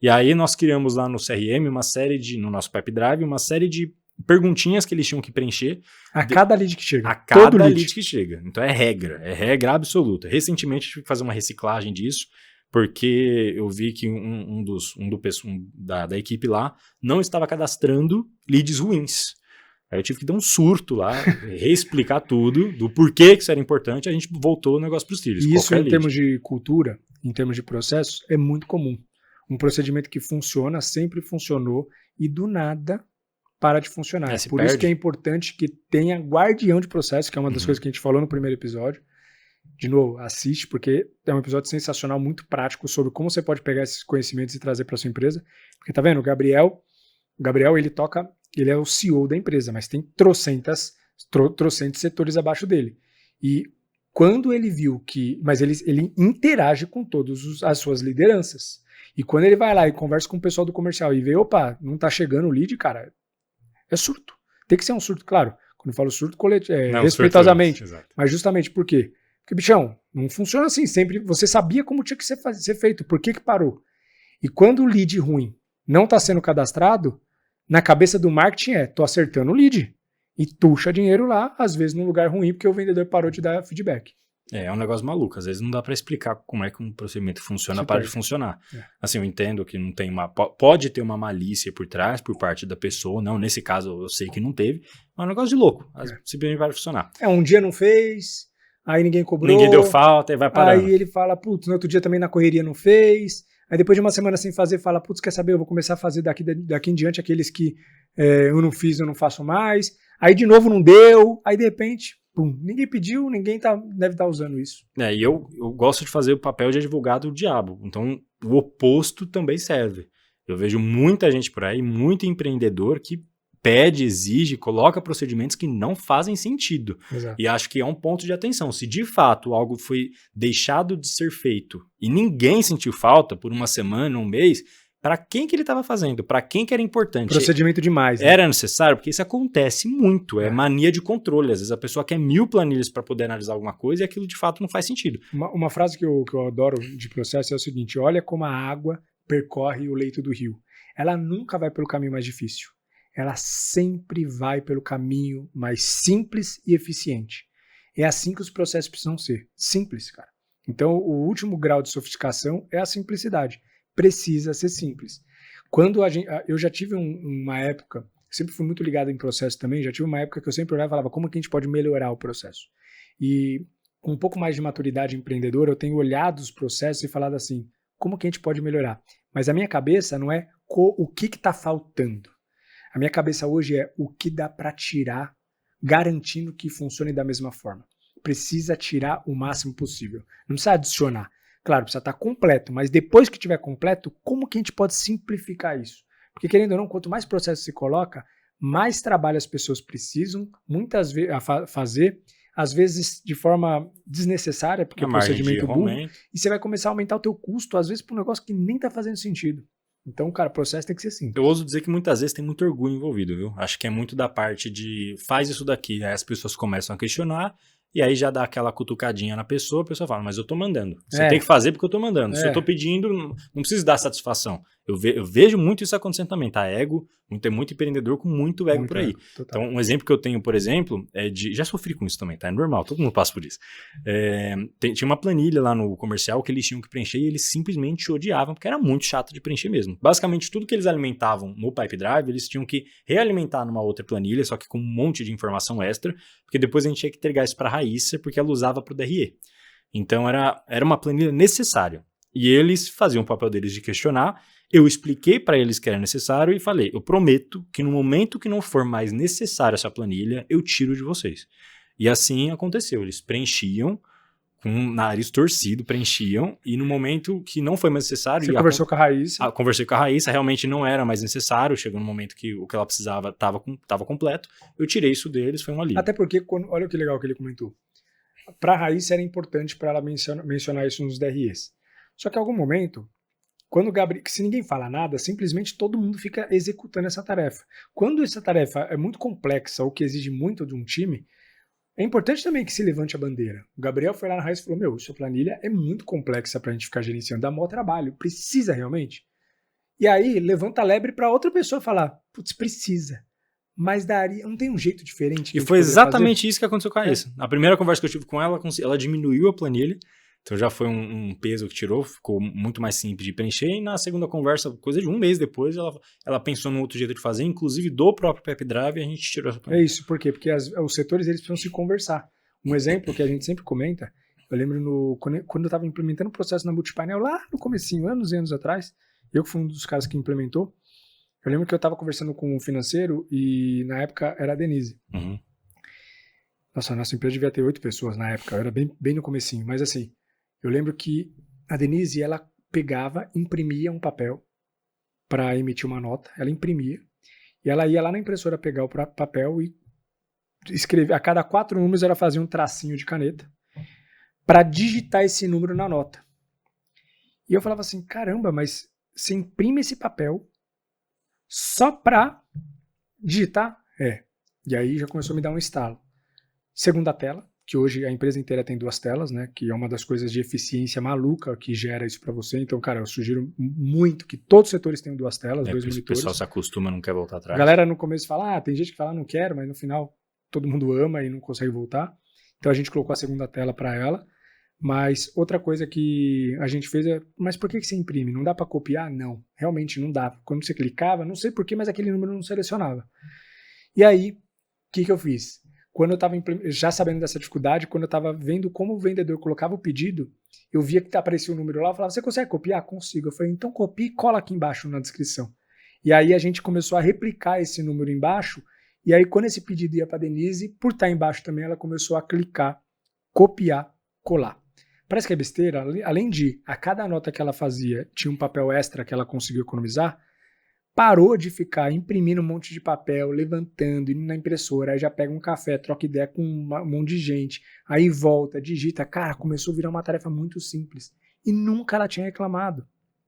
E aí nós criamos lá no CRM no nosso Pipe Drive, uma série de perguntinhas que eles tinham que preencher. A cada lead que chega. A cada lead que chega. Então é regra absoluta. Recentemente tive que fazer uma reciclagem disso, porque eu vi que da equipe lá não estava cadastrando leads ruins. Aí eu tive que dar um surto lá, reexplicar tudo, do porquê que isso era importante, a gente voltou o negócio para os trilhos. E isso, em termos de cultura, em termos de processos, é muito comum. Um procedimento que funciona, sempre funcionou, e do nada para de funcionar. Por isso que é importante que tenha guardião de processo, que é uma das coisas que a gente falou no primeiro episódio. De novo, assiste, porque é um episódio sensacional, muito prático, sobre como você pode pegar esses conhecimentos e trazer para sua empresa. Porque tá vendo, o Gabriel, ele é o CEO da empresa, mas tem trocentos setores abaixo dele. E quando ele viu que... Mas ele interage com todas as suas lideranças. E quando ele vai lá e conversa com o pessoal do comercial e vê, opa, não tá chegando o lead, cara, é surto. Tem que ser um surto, claro. Quando eu falo surto, respeitosamente. Mas justamente por quê? Porque, bichão, não funciona assim. Sempre você sabia como tinha que ser feito. Por que parou? E quando o lead ruim não está sendo cadastrado, na cabeça do marketing tô acertando o lead. E tuxa dinheiro lá, às vezes num lugar ruim, porque o vendedor parou de dar feedback. É um negócio maluco. Às vezes não dá para explicar como é que um procedimento funciona para de funcionar. Assim, eu entendo que não tem pode ter uma malícia por trás, por parte da pessoa. Não, nesse caso eu sei que não teve. É um negócio de louco. Simplesmente vai funcionar. Um dia não fez, aí ninguém cobrou. Ninguém deu falta e vai parando. Aí ele fala, putz, no outro dia também na correria não fez. Aí depois de uma semana sem fazer, fala, putz, quer saber, eu vou começar a fazer daqui em diante aqueles que eu não fiz, eu não faço mais. Aí de novo não deu, aí de repente, pum, ninguém pediu, ninguém deve estar usando isso. E eu gosto de fazer o papel de advogado do diabo, então o oposto também serve. Eu vejo muita gente por aí, muito empreendedor que pede, exige, coloca procedimentos que não fazem sentido. Exato. E acho que é um ponto de atenção. Se de fato algo foi deixado de ser feito e ninguém sentiu falta por uma semana, um mês, para quem que ele estava fazendo? Para quem que era importante? Procedimento demais. Né? Era necessário? Porque isso acontece muito. É mania de controle. Às vezes a pessoa quer 1000 planilhas para poder analisar alguma coisa e aquilo de fato não faz sentido. Uma frase que eu adoro de processo é o seguinte: olha como a água percorre o leito do rio. Ela nunca vai pelo caminho mais difícil. Ela sempre vai pelo caminho mais simples e eficiente. É assim que os processos precisam ser. Simples, cara. Então, o último grau de sofisticação é a simplicidade. Precisa ser simples. Eu já tive uma época, sempre fui muito ligado em processo também, já tive uma época que eu sempre olhava e falava como que a gente pode melhorar o processo. E com um pouco mais de maturidade empreendedora, eu tenho olhado os processos e falado assim, como que a gente pode melhorar? Mas a minha cabeça não é o que está faltando. A minha cabeça hoje é o que dá para tirar, garantindo que funcione da mesma forma. Precisa tirar o máximo possível. Não precisa adicionar. Claro, precisa estar completo, mas depois que estiver completo, como que a gente pode simplificar isso? Porque, querendo ou não, quanto mais processo se coloca, mais trabalho as pessoas precisam, muitas vezes, fazer, às vezes de forma desnecessária, porque é um procedimento burro, e você vai começar a aumentar o teu custo, às vezes por um negócio que nem está fazendo sentido. Então, cara, o processo tem que ser simples. Eu ouso dizer que muitas vezes tem muito orgulho envolvido, viu? Acho que é muito da parte de faz isso daqui, aí as pessoas começam a questionar, e aí já dá aquela cutucadinha na pessoa, a pessoa fala, mas eu tô mandando. Você tem que fazer porque eu tô mandando. Se eu tô pedindo, não precisa dar satisfação. Eu vejo muito isso acontecendo também, tá? Tem muito empreendedor com muito ego por aí. Então, um exemplo que eu tenho, por exemplo, é de... Já sofri com isso também, tá? É normal, todo mundo passa por isso. Tinha uma planilha lá no comercial que eles tinham que preencher e eles simplesmente odiavam, porque era muito chato de preencher mesmo. Basicamente, tudo que eles alimentavam no Pipe Drive, eles tinham que realimentar numa outra planilha, só que com um monte de informação extra, porque depois a gente tinha que entregar isso pra Raíssa, porque ela usava pro DRE. Então, era uma planilha necessária. E eles faziam o papel deles de questionar. Eu expliquei para eles que era necessário e falei, eu prometo que no momento que não for mais necessário essa planilha, eu tiro de vocês. E assim aconteceu. Eles preenchiam, com o nariz torcido, preenchiam, e no momento que não foi mais necessário... Você conversou com a Raíssa? Conversei com a Raíssa, realmente não era mais necessário, chegou no momento que o que ela precisava estava completo, eu tirei isso deles, foi um alívio. Até porque, olha que legal que ele comentou, para a Raíssa era importante para ela mencionar isso nos DREs. Só que em algum momento, quando o Gabriel, se ninguém fala nada, simplesmente todo mundo fica executando essa tarefa. Quando essa tarefa é muito complexa ou que exige muito de um time, é importante também que se levante a bandeira. O Gabriel foi lá na Raíssa e falou, sua planilha é muito complexa para a gente ficar gerenciando, dá maior trabalho, precisa realmente? E aí levanta a lebre para outra pessoa falar, putz, precisa. Mas daria, não tem um jeito diferente. E foi exatamente isso que aconteceu com a Raíssa. A primeira conversa que eu tive com ela, ela diminuiu a planilha, então já foi um peso que tirou, ficou muito mais simples de preencher, e na segunda conversa, coisa de um mês depois, ela pensou num outro jeito de fazer, inclusive do próprio PepDrive, e a gente tirou essa planilha. É isso, por quê? Porque os setores eles precisam se conversar. Um exemplo que a gente sempre comenta, eu lembro quando eu estava implementando o processo na Multipainel, lá no comecinho, anos e anos atrás, eu que fui um dos caras que implementou, eu lembro que eu estava conversando com um financeiro e na época era a Denise. Uhum. Nossa, a nossa empresa devia ter 8 pessoas na época, eu era bem no comecinho, mas assim, eu lembro que a Denise, ela pegava, imprimia um papel para emitir uma nota, ela imprimia, e ela ia lá na impressora pegar o papel e escrever, a cada 4 números ela fazia um tracinho de caneta para digitar esse número na nota. E eu falava assim, caramba, mas você imprime esse papel só para digitar? E aí já começou a me dar um estalo. Segunda tela, que hoje a empresa inteira tem 2 telas, né? Que é uma das coisas de eficiência maluca que gera isso para você. Então, cara, eu sugiro muito que todos os setores tenham 2 telas, 2 monitores. O pessoal se acostuma, não quer voltar atrás. A galera no começo fala, tem gente que fala, não quero, mas no final todo mundo ama e não consegue voltar. Então a gente colocou a segunda tela para ela. Mas outra coisa que a gente fez mas por que você imprime? Não dá para copiar? Não, realmente não dá. Quando você clicava, não sei porquê, mas aquele número não selecionava. E aí, o que eu fiz? Quando eu estava já sabendo dessa dificuldade, quando eu estava vendo como o vendedor colocava o pedido, eu via que aparecia um número lá, eu falava, você consegue copiar? Consigo. Eu falei, então copia e cola aqui embaixo na descrição. E aí a gente começou a replicar esse número embaixo, e aí quando esse pedido ia para a Denise, por estar embaixo também, ela começou a clicar, copiar, colar. Parece que é besteira, além de a cada nota que ela fazia tinha um papel extra que ela conseguiu economizar, parou de ficar imprimindo um monte de papel, levantando, indo na impressora, aí já pega um café, troca ideia com um monte de gente, aí volta, digita, cara, começou a virar uma tarefa muito simples. E nunca ela tinha reclamado.